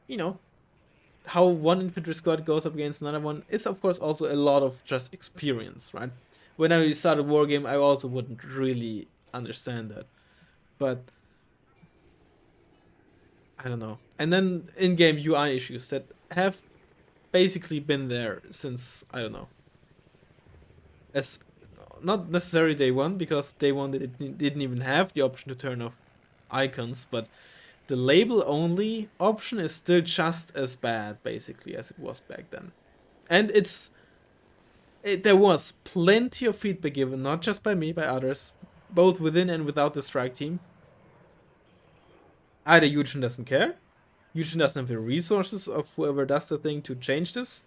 [SPEAKER 1] how one infantry squad goes up against another one. It's, of course, also a lot of just experience, right? When I started Wargame, I also wouldn't really understand that. But I don't know. And then in-game UI issues that have basically been there since, I don't know. As not necessarily day one, because day one it didn't even have the option to turn off icons, but the label only option is still just as bad basically as it was back then. And there was plenty of feedback given, not just by me, by others, both within and without the strike team, either Eugene doesn't care, Eugene doesn't have the resources of whoever does the thing to change this,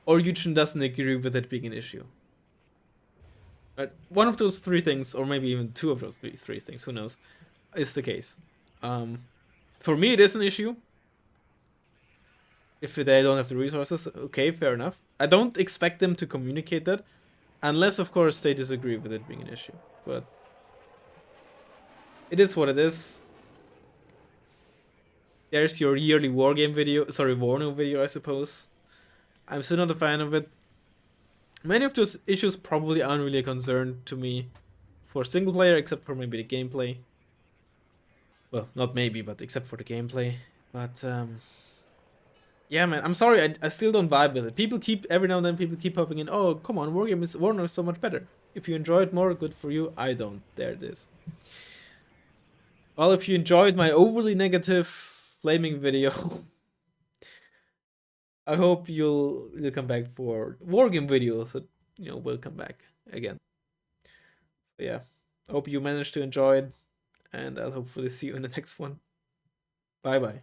[SPEAKER 1] or Eugene doesn't agree with it being an issue. Right? One of those three things, or maybe even two of those three things, who knows, is the case. For me, it is an issue. If they don't have the resources, okay, fair enough. I don't expect them to communicate that, unless, of course, they disagree with it being an issue. But it is what it is. There's your yearly wargame video, sorry, Warno video, I suppose. I'm still not a fan of it. Many of those issues probably aren't really a concern to me for single player, except for maybe the gameplay. Well, not maybe, but except for the gameplay. But, yeah, man, I'm sorry, I still don't vibe with it. Every now and then, people keep popping in, oh, come on, Warno is so much better. If you enjoy it more, good for you. I don't. There it is. Well, if you enjoyed my overly negative flaming video, I hope you'll come back for wargame videos. So, we'll come back again. So yeah, I hope you managed to enjoy it, and I'll hopefully see you in the next one. Bye bye.